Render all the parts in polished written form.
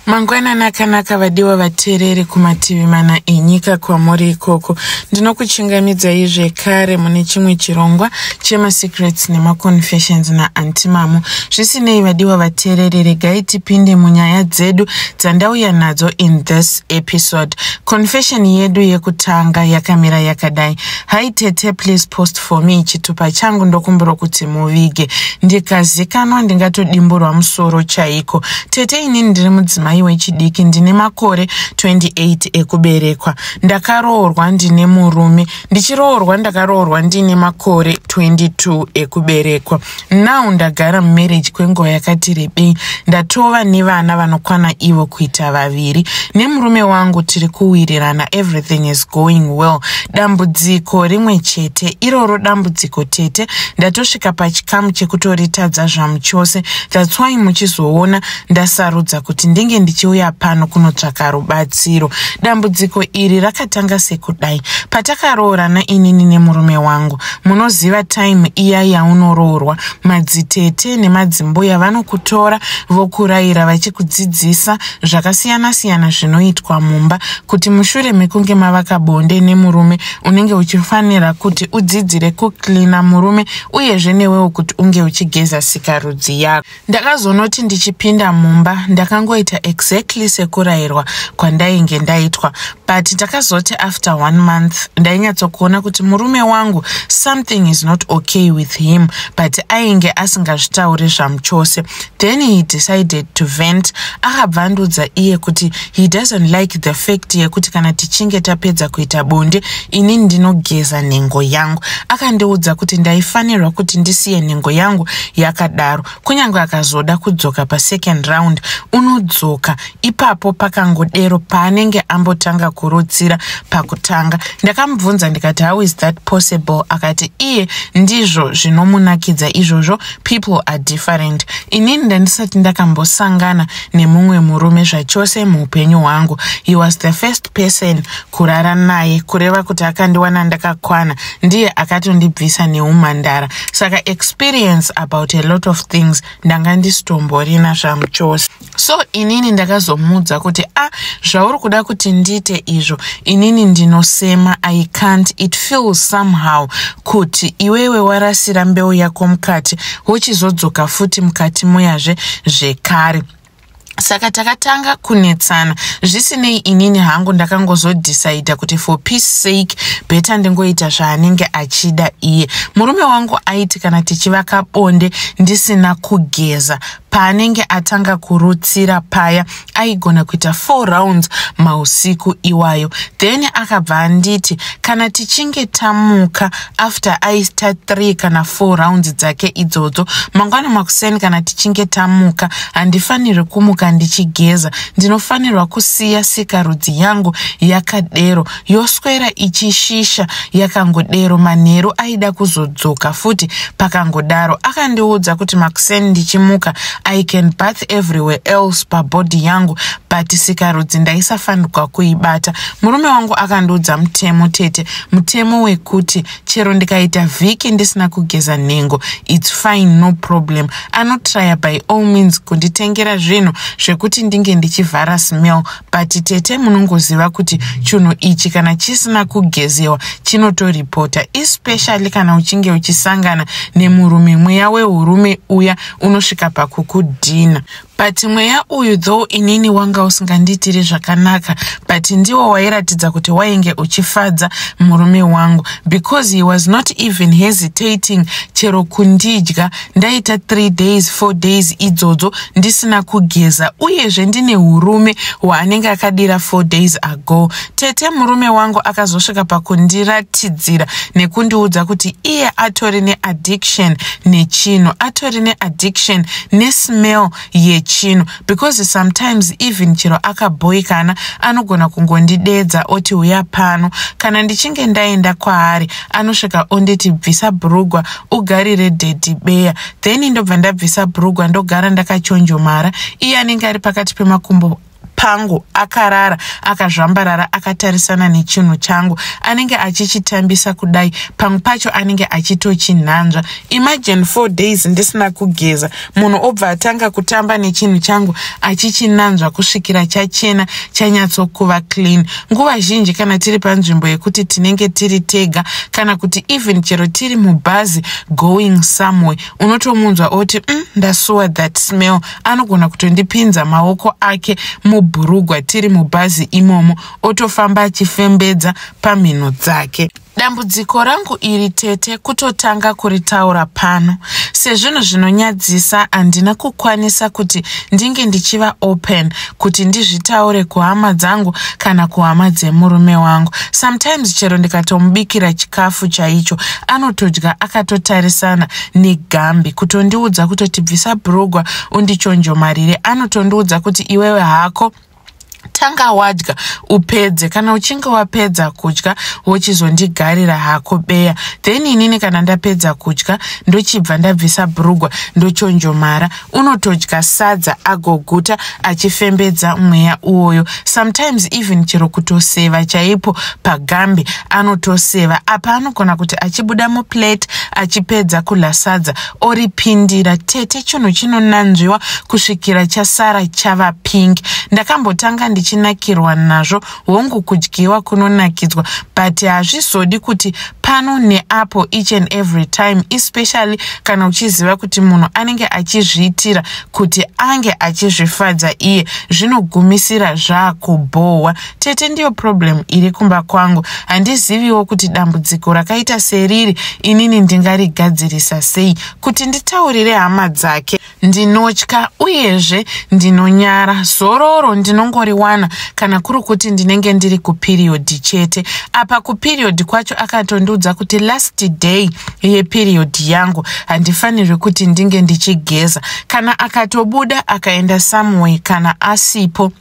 Mangwana nakanaka vadiwa vateereri kumativi mana enyika kwamuri ikoko. Ndinokuchingamidzai zvekare mune chimwe chirongwa chema-secrets nema-confessions naAntimamu. Zvisinei vadiwa vateereri, regai tipinde munyaya dzedu dzandauya nadzo in this episode. Confession yedu yekutanga yakamira yakadai: Hi Tete, please post for me. Chitupa changu ndokumbira kuti muvige. Ndikazikanwa ndingatodimburwa musoro chaiko. Tete, inini ndiri mudzimai wechidiki, ndine makore 28 ekuberekwa. Ndakaroorwa ndine murume. Ndichiroorwa ndakaroorwa ndine makore 22 ekuberekwa. Now ndagara mumarriage kwenguva yakati rebei. Ndatova nevana vanokwana ivo kuita vaviri. Nemurume wangu tiri kuwirirana, everything is going well. Dambudziko rimwe chete, iroro dambudziko tete, ndatosvika pachikamu chekutoritadza zvamu chose. That's why muchizoona ndasarudza kuti ndinge ndichiuya pano kunotsvaka rubatsiro. Dambudziko iri rakatanga sekudai: patakaroorana inini nemurume wangu. Munoziva time iya yaunoroorwa, madzitete nemadzimbuya vanokutora vokurayira vachikudzidzisa zvakasiyana-siyana zvinoitwa mumba, kuti mushure mekunge mavaka bonde nemurume unenge uchifanira kuti udzidzire kuklina murume, uyezve newewo kuti unge uchigeza sikarudzi yako. Ndakazonoti ndichipinda mumba ndakangoita exactly sekurayirwa kwandainge ndaitwa, but ndakazoti after 1 month ndainyatsokuona kuti murume wangu something is not okay with him, but ainge asingazvitauri zvamu chose. Then he decided to vent. Akabvandudza iye kuti he doesn't like the fact yekuti kana tichinge tapedza kuita bonde inini ndinogeza nhengo yangu. Akandiudza kuti ndaifanirwa kuti ndisiye nhengo yangu yakadaro. Kunyange akazoda kudzoka pa2nd round unodzoka. Ipapo pakangodero paanenge ambotanga kurutsira pakutanga. Ndakamubvunza ndikati how is that possible? Akati iye ndizvo zvinomunakidza izvozvo, people are different. Inini ndandisati ndakambosangana nemumwe murume zvachose muupenyu hwangu. He was the first person kurara naye, kureva kuti akandiwana ndakakwana, ndiye akatondibvisa neumhandara. Saka experience about a lot of things ndanga ndisitomborina zvamu chose. So inini ndakazomuudza kuti zvauri kuda kuti ndiite izvo inini ndinosema I can't. It feels somehow kuti iwewe warasira mbeu yako mukati wochizodzoka futi mukati muyazve zvekare. Saka takatanga kunetsana. Zvisinei inini hangu ndakangozodecide kuti for peace sake better ndingoita zvaanenge achida iye. Murume wangu aiti kana tichivaka bonde ndisina kugeza, paanenge atanga kurutsira paya aigona kuita 4 rounds mausiku iwayo. Then akabva anditi kana tichinge tamuka after aita 3 kana 4 rounds dzake idzodzo, mangwana makuseni kana tichinge tamuka handifaniri kumuka ndichigeza, ndinofanirwa kusiya sikarudzi yangu yakadero yoswera ichishisha yakangodero. Manheru aida kuzodzoka futi pakangodaro. Akandiudza kuti makuseni ndichimuka I can bath everywhere else pabody yangu, but sikarudzi ndaisafanirwa kuibata. Murume wangu akandiudza mutemo tete, mutemo wekuti chero ndikaita vhiki ndisina kugeza nhengo it's fine, no problem. Anotraya by all means kunditengera zvinhu zvekuti ndinge ndichivhara smell, but tete munongoziva kuti chinhu ichi kana chisina kugezewa chinotoripota, especially kana uchinge uchisangana nemurume. Mweya wehurume uya unosvika pakukudhina. But mweya uyu though inini wanga usingandiitiri zvakanaka, but ndiwo wairatidza kuti wainge uchifadza murume wangu, because he was not even hesitating chero kundidya. Ndaita 3 days 4 days idzodzo ndisina kugeza, uyezve ndine hurume hwaanenge akadira 4 days ago. Tete murume wangu akazosvika pakundiratidzira nekundiudza kuti iye atori neaddiction nechinhu, atori neaddiction nesmell yechinhu, because sometimes even chero akaboikana anogona kungondidedza oti uya pano. Kana ndichinge ndaenda kwaari anosvika onditi bvisa bhurugwa ugarire daddy bear, then ndobva ndabvisa bhurugwa ndogara ndakachonjomara. Iye anenge ari pakati pemakumbo pangu akarara akazvambarara akatarisana nechinhu changu anenge achichitambisa kudai pamwe pacho anenge achitochinanzva. Imagine 4 days ndisina kugeza munhu obva atanga kutamba nechinhu changu achichinanzva kusvikira chachena chanyatsokuva clean. Nguva zhinji kana tiri panzvimbo yekuti tinenge tiri tega kana kuti even chero tiri mubhazi going somewhere unotomunzwa oti ndasuwa that smell, anogona kutondipinza maoko ake mubhurugwa tiri mubhazi imomo otofamba achifembedza pamhino dzake. Dambudziko rangu iri tete kutotanga kuritaura pano. Sezvinhu zvinonyadzisa handina kukwanisa kuti ndinge ndichiva open kuti ndizvitaure kuhama dzangu kana kuhama dzemurume wangu. Sometimes chero ndikatomubikira chikafu chaicho anotodya akatotarisana negambi kutondiudza kutoti bvisa bhurugwa undichonjomarire. Anotondiudza kuti iwewe hako tanga wadya upedze, kana uchinge wapedza kudya wochizondigarira hako beya. Then inini kana ndapedza kudya ndochibva ndabvisa bhurugwa ndochonjomara. Unotodya sadza agoguta achifembedza mweya uwoyo. Sometimes even chero kutoseva chaipo pagambi anotoseva. Apa anogona kuti achibuda muplate achipedza kudya sadza oripindira. Tete chinhu chinonanzviwa kusvikira chasara chava pink. Ndakambotanga ndichinakirwa nazvo hongu kudyiwa kunonakidzwa, but hazvizodi kuti pano neapo each and every time, especially kana uchiziva kuti munhu anenge achizviitira kuti ange achizvifadza iye, zvinogumisira zvakubhohwa. Tete ndiyo problem iri kumba kwangu. Handiziviwo kuti dambudziko rakaita seriri inini ndingarigadzirisa sei kuti nditaurire hama dzake. Ndinotya uyezve ndinonyara. Zororo ndinongoriwana kana kuri kuti ndinenge ndiri kuperiod chete. Apa kuperiod kwacho akatondiudza kuti last day yeperiod yangu handifanirwi kuti ndinge ndichigeza. Kana akatobuda akaenda somewhere kana asipo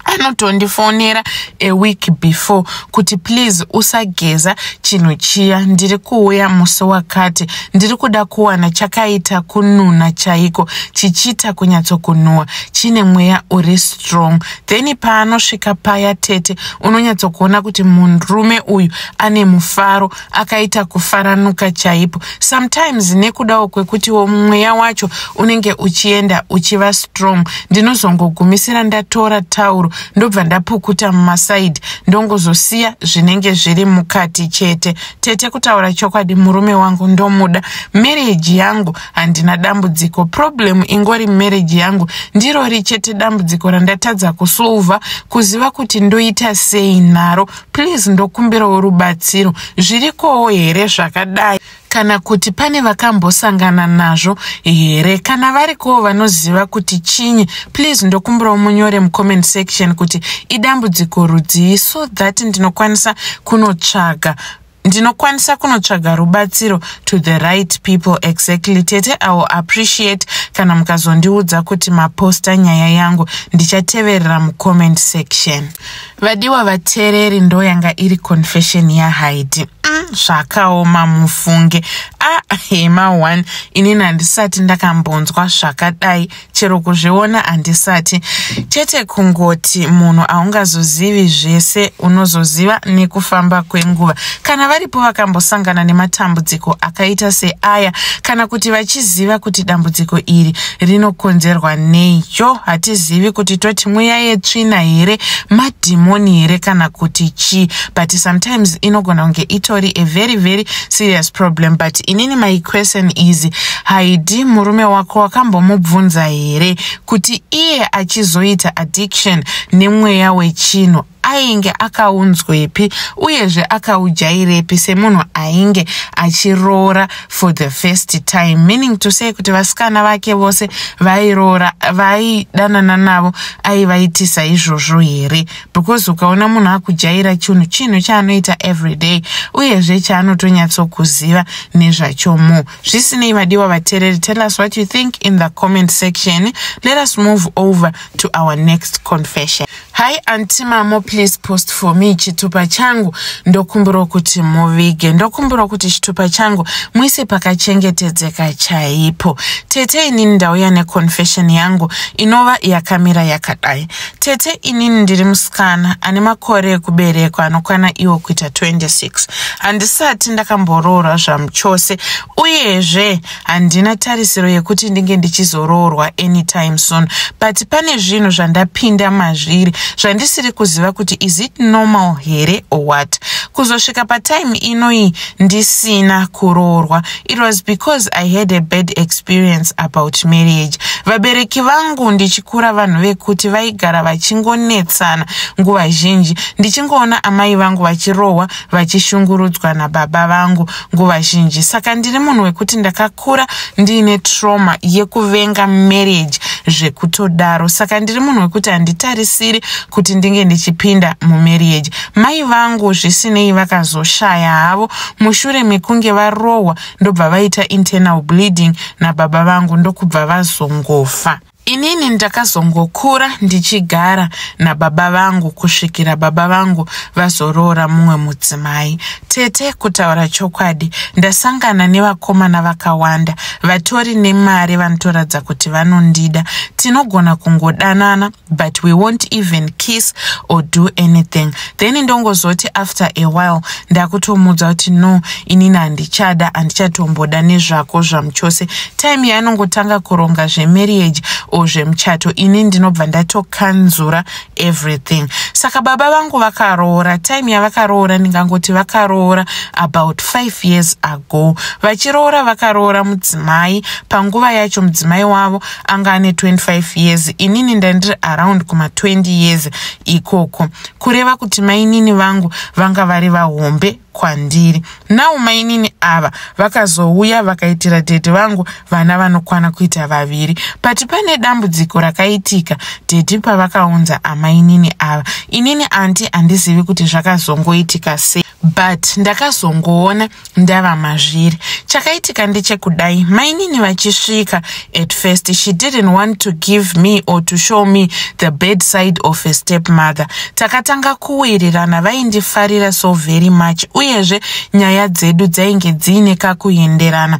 anotondifonera a week before kuti please usageza chinhu chiya, ndiri kuuya musi wakati, ndiri kuda kuwana chakaita kununa chaiko chichita kunyatsokunwa chine mweya uri strong. Then paanosvika paya tete unonyatsokuona kuti murume uyu ane mufaro akaita kufaranuka chaipo. Sometimes nekudawo kwekuti mweya wacho unenge uchienda uchiva strong, ndinozongogumisira ndatora tauro ndobva ndapukuta mumasaidi ndongozosiya zvinenge zviri mukati chete. Tete kutaura chokwadi murume wangu ndomuda. Marriage yangu handina dambudziko. Problem ingori marriage yangu ndiro richete dambudziko randatadza kusolva kuziva kuti ndoita sei naro. Please ndokumbirawo rubatsiro. Zvirikowo here zvakadai kana kuti pane vakambosangana nazvo here? Kana varikowo vanoziva kuti chinyi, please ndokumbirawo munyore mucomment section kuti idambudziko rudzii so that ndinokwanisa kunotsvaga rubatsiro to the right people exactly. Tete I will appreciate kana mukazondiudza kuti maposta nyaya yangu ndichateverera mucomment section. Vadiwa vateereri, ndo yanga iri confession yaHaidhi. Zvakaoma mufunge. Hema 1 inini handisati ndakambonzwa zvakadai, chero kuzviona handisati. Chete kungoti munhu aungazozivi zvese unozoziva nekufamba kwenguva. Kana varipo vakambosangana nematambudziko akaita seaya kana kuti vachiziva kuti dambudziko iri rinokonzerwa necho, hatizivi kuti toti mweya yetsvina here, madhimoni here kana kuti chi, but sometimes inogona kunge itori a very very serious problem. But inini my question is, Haidhi murume wako wakambomubvunza here kuti iye achizoita addiction nemweya wechinhu ainge akaunzwepi uyezve akaujairepi semunhu ainge achiroora for the first time? Meaning to say kuti vasikana vake vose vairoora, vaidanana navo aivaitisa izvozvo here? Because ukaona munhu akujaira chinhu chaanoita everyday uyezve chaanotonyatsokuziva nezvachomo. Zvisinei vadiwa vateereri, tell us what you think in the comment section. Let us move over to our next confession. Hi Auntie Mamo, please post for me chitupa changu ndokumbura kuti muvige, ndokumbura kuti chitupa changu muise pakachengetedzeka chaipo. Tete inini ndauya neconfession yangu inova yakamira yakadai. Tete inini ndiri musikana ane makore ekuberekwa anokwana iwo kuita 26. Handisati ndakamboroorwa zvamuchose uyezve handina tarisiro yekuti ndinge ndichizoroorwa anytime soon, but pane zvinhu zvandapinda mazviri zvandisiri kuziva kuti is it normal here or what. Kuzosvika patime inoi ndisina kuroorwa, it was because I had a bad experience about marriage. Vabereki vangu ndichikura vanhu vekuti vaigara vachingonetsana nguva zhinji. Ndichingoona amai vangu vachirohwa vachishungurudzwa nababa vangu nguva zhinji. Saka ndiri munhu wekuti ndakakura ndiine trauma yekuvenga marriage zvekutodaro. Saka ndiri munhu wekuti handitarisiri kuti ndinge ndichipinda mumarriage. Mai vangu zvisinei vakazoshaya havo mushure mekunge varohwa ndobva vaita internal bleeding nababa vangu ndokubva vazongofa. Inini ndakazongokura ndichigara nababa vangu kusvikira baba vangu vazoroora mumwe mudzimai. Tete, kutaura chokwadi, ndasangana nevakomana vakawanda vatori nemari vanotoradza kuti vanondida. Tinogona kungodanana but we won't even kiss or do anything. Then ndongozoti after a while ndakutomudza kuti no, inini handichada, handichatomboda nezvako zvamuchose. Time yaanongotanga kuronga zvemarriage o zvemuchato, ini ndinobva ndatokanzura everything. Saka baba vangu vakaroora. Time yavakaroora ndingangoti vakaroora about 5 years ago. Vachiroora vakaroora mudzimai. Panguva yacho mudzimai wavo anga ane 25 years. Inini ndandiri around kuma 20 years ikoko. Kureva kuti mainini vangu vanga vari vahombe kwandiri. Now mainini ava vakazouya vakaitira dede vangu vana vanokwana kuita vaviri. But pane dambudziko rakaitika dede pavakaunza amainini ava. Inini handizivi kuti zvakazongoitika sei, but ndakazongoona ndava mazviri. Chakaitika ndechekudai, mainini vachisvika, at first she didn't want to give me or to show me the bad side of a stepmother. Takatanga kuwirirana, vaindifarira so very much. Uyezve nyaya dzedu dzainge dziine kakuenderana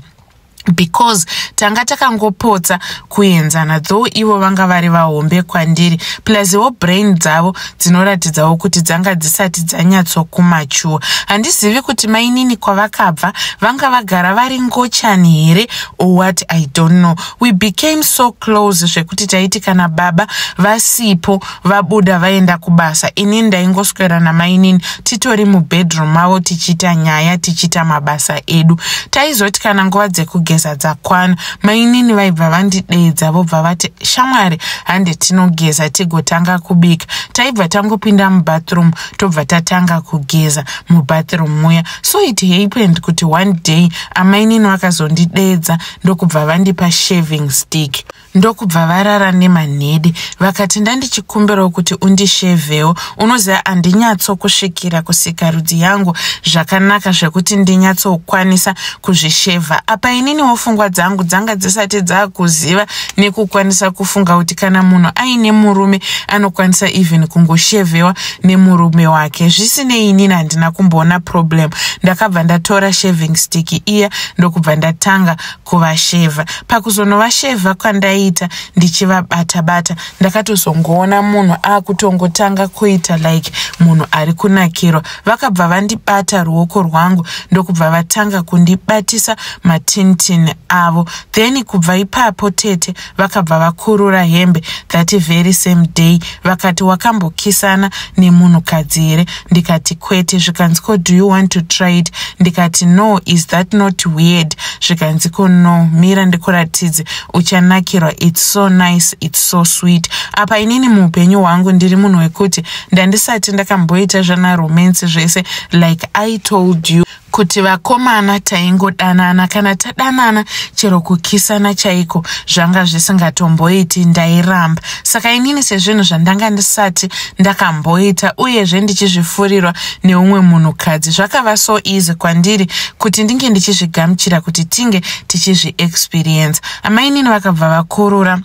because tanga takangopotsa kuenzana, though ivo vanga vari vahombe kwandiri, plus wo brain dzavo dzinoratidzawo kuti dzanga dzisati dzanyatsokumachua. Handizivi kuti mainini kwavakabva vanga vagara vari ngochani here or what, I don't know. We became so close zvekuti taiti kana baba vasipo vabuda vaenda kubasa, inini ndaingoswera namainini titori mubedroom mavo tichita nyaya, tichita mabasa edu. Taizoti kana nguva dzekugeza dzakwana, mainini vaibva vandidedza vobva vati shamwari hande tinogeza tigotanga kubika. Taibva tangopinda mubathroom tobva tatanga kugeza mubathroom muya. So it happened kuti one day amainini vakazondidedza ndokubva vandipa shaving stick, ndokubva varara nemanhede vakati ndandichikumbirawo kuti undishevewo. Unoziva handinyatsokusvikira kusikarudzi yangu zvakanaka zvekuti ndinyatsokwanisa kuzvishevha. Apa inini pfungwa dzangu dzanga dzisati dzakuziva nekukwanisa kufunga kuti kana munhu aine murume anokwanisa even kungoshevhewa nemurume wake. Zvisinei inini handina kumboona problem. Ndakabva ndatora shaving stick iya ndokubva ndatanga kuvashevha. Pakuzonovashevha kwandaita ndichivabata-bata, ndakatozongoona munhu akutongotanga kuita like munhu ari kunakirwa. Vakabva vandibata ruoko rwangu ndokubva vatanga kundibatisa matintin avo. Then kubva ipapo Tete vakabva vakurura hembe that very same day. Vakati wakambokisana nemunhukadzi here? Ndikati kwete. Zvikanziko do you want to try it? Ndikati no, is that not weird? Zvikanziko no, mira ndikuratidze uchanakirwa, it's so nice, it's so sweet. Apa inini muupenyu hwangu ndiri munhu wekuti ndandisati ndakamboita zvana romance zvese like I told you kuti vakomana taingodanana, kana tadanana chero kukisana chaiko zvanga zvisingatomboiti ndairamba. Saka inini sezvinhu zvandanga ndisati ndakamboita uyezve ndichizvifurirwa neumwe munhukadzi, zvakava so easy kwandiri kuti ndinge ndichizvigamuchira kuti tinge tichizvi-experience. Amainini vakabva vakurura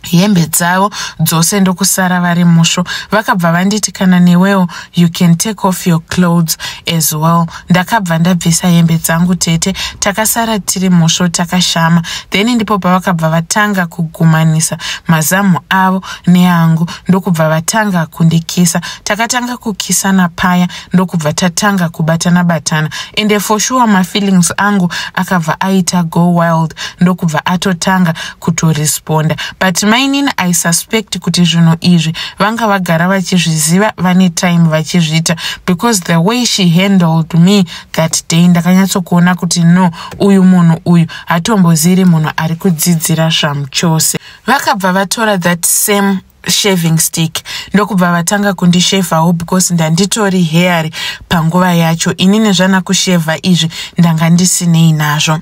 hembe dzavo dzose ndokusara vari musho. Vakabva vanditi kana newewo you can take off your clothes as well. Ndakabva ndabvisa hembe dzangu tete, takasara tiri musho takashama. Then ndipo pavakabva vatanga kugumanisa mazamu avo neangu, ndokubva vatanga kundikisa. Takatanga kukisana paya, ndokubva tatanga kubatana batana. And for sure my feelings angu akabva aita go wild, ndokubva atotanga kutoresponda. But mainini I suspect kuti zvinhu izvi vanga vagara vachizviziva vane time vachizviita, because the way she handled me that day ndakanyatsokuona kuti no, uyu munhu uyu hatomboziri munhu ari kudzidzira zvamu chose. Vakabva vatora that same shaving stick ndokubva vatanga kundishevhawo because ndanditori hairy panguva yacho. Inini zvana kushevha izvi ndanga ndisinei nazvo.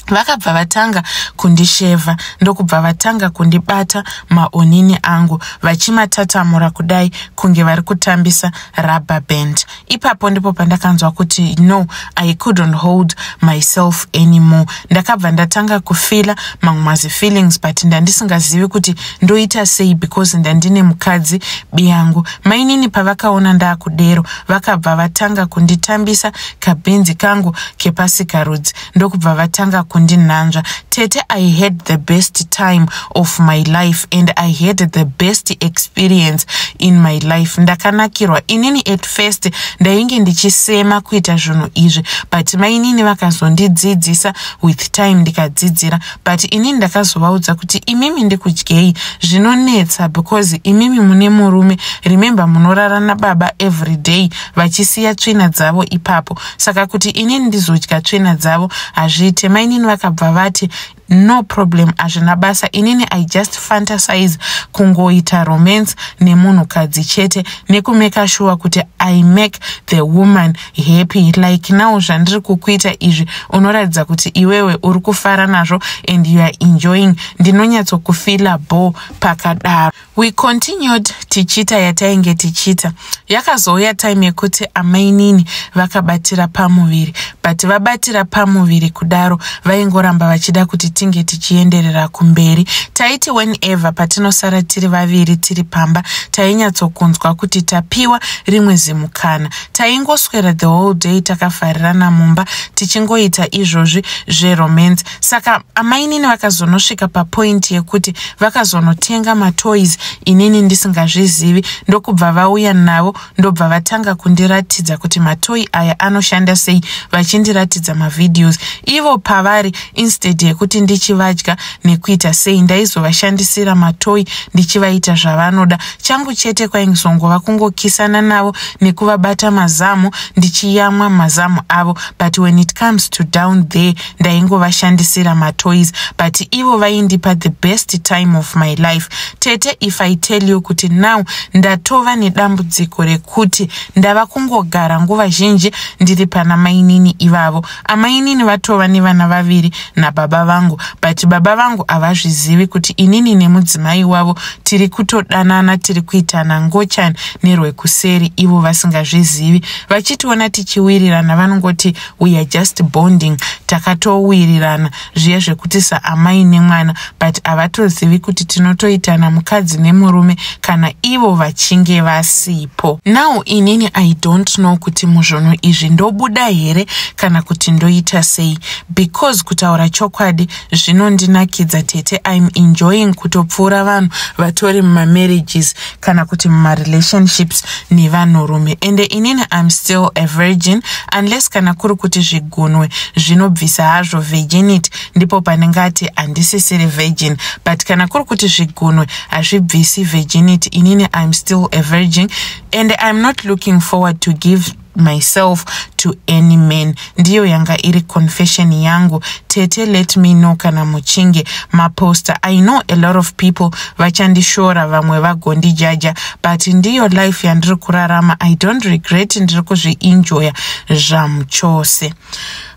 Vakabva vatanga kundisheva ndokubva vatanga kundibata maonini angu vachimatatamura kudai kunge vari kutambisa rubber band. Ipapo ndipo pandakanzwa kuti no, I couldn't hold myself anymore. Ndakabva ndatanga kufila mamwe feelings but ndandisingazivi kuti ndoita sei because ndandine mukadzi biyangu. Mainini pavakaona ndakudero vakabva vatanga kunditambisa kabinzi kangu kepasikarudzi ndokubva vatanga kundinanzva. Tete, I had the best time of my life and I had the best experience in my life. Ndakanakirwa. Inini at first ndainge ndichisema kuita zvinhu izvi but mainini vakazondidzidzisa with time ndikadzidzira. But inini ndakazovaudza kuti imimi ndikudyei zvinonetsa because imimi mune murume, remember munorara nababa every day vachisiya tsvina dzavo ipapo, saka kuti inini ndizodya tsvina dzavo hazviite. Mainini vakabva vati no problem, hazvina basa. Inini I just fantasize kungoita romance nemunhukadzi chete nekumeka sure kuti I make the woman happy. Like now zvandiri kukuita izvi unoratidza kuti iwewe uri kufara nazvo and you are enjoying. Ndinonyatsokufila bo pakadaro. We continued tichita yatainge tichita. Yakazouya time yekuti amainini vakabatira pamuviri, but vabatira pamuviri kudaro vaingoramba vachida kuti tinge tichienderera kumberi. Taiti whenever patinosara tiri vaviri tiri pamba tainyatsokunzwa kuti tapiwa rimwe zimukana. Taingoswera the whole day takafarirana mumba tichingoita izvozvi zveromance. Saka amainini vakazonosvika papoint yekuti vakazonotenga matoys inini ndisingazvizivi, ndokubva vauya navo ndobva vatanga kundiratidza kuti matoy aya anoshanda sei, vachindiratidza mavideos. Ivo pavari instead yekuti ndichivadya nekuita sei ndaizovashandisira matoy ndichivaita zvavanoda. Changu chete kwaingizongova kungokisana navo nekuvabata mazamu ndichiyamwa mazamu avo, but when it comes to down there ndaingovashandisira matoys, but ivo vaindipa the best time of my life. Tete, if I tell you kuti now ndatova nedambudziko rekuti ndava kungogara nguva zhinji ndiri pana mainini ivavo. Amainini vatova nevana vaviri nababa vangu, but baba vangu havazvizivi kuti inini nemudzimai wavo tiri kutodanana, tiri kuitana ngochani nerwekuseri, ivo vasingazvizivi. Vachitiona tichiwirirana vanongoti we are just bonding, takatowirirana zviye zvekuti saamai nemwana, but havatozivi kuti tinotoitana mukadzi nemurume kana ivo vachinge vasipo. Now inini I don't know kuti muzvonhu izvi ndobuda here kana kuti ndoita sei, because kutaura chokwadi zvinondinakidza tete. I'm enjoying kutopfuura vanhu vatori mumarriages kana kuti mumarelationships nevanhurume, and inini I'm still a virgin unless kana kuri kuti zvigunwe zvinobvisa hazvo virginity ndipo panengati handisisiri virgin, but kana kuri kuti zvigunwe hazvibvisi virginity, inini I'm still a virgin and I'm not looking forward to give myself to any man. Ndiyo yanga iri confession yangu tete. Let me know kana muchinge maposter. I know a lot of people vachandishora vamwe vagondijaja, but ndiyo life yandiri kurarama. I don't regret, ndiri kuzvienjoya zvamu chose.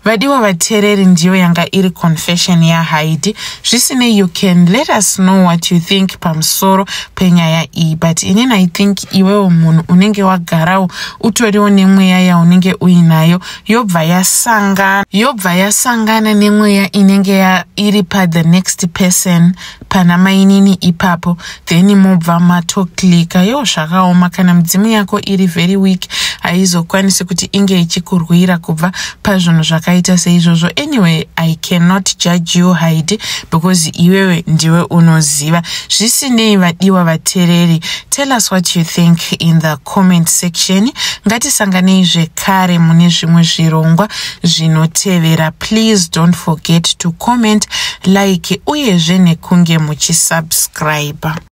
vadiwa vateereri ndiyo yanga iri confession yaHaidi. Zvisinei, you can let us know what you think pamusoro penyaya iyi, but inini I think iwewo munhu unenge wagarawo utoriwo nemweya yaunenge uinayo yobva yasangana nemweya inenge iri the next person pana mainini ipapo, then mobva matoklika zvakaoma. Kana mudzimu yako iri very weak haizokwanisi kuti inge ichikurwira kubva pazvinhu zvakaita seizvozvo. Anyway, I cannot judge you Haidi because iwewe ndiwe unoziva. Zvisinei vadiwa vateereri, tell us what you think in the comment section. Ngatisanganei zvekare mune zvimwe zvirongwa zvinotevera. Please don't forget to comment, like uyezve nekunge muchisubscribe.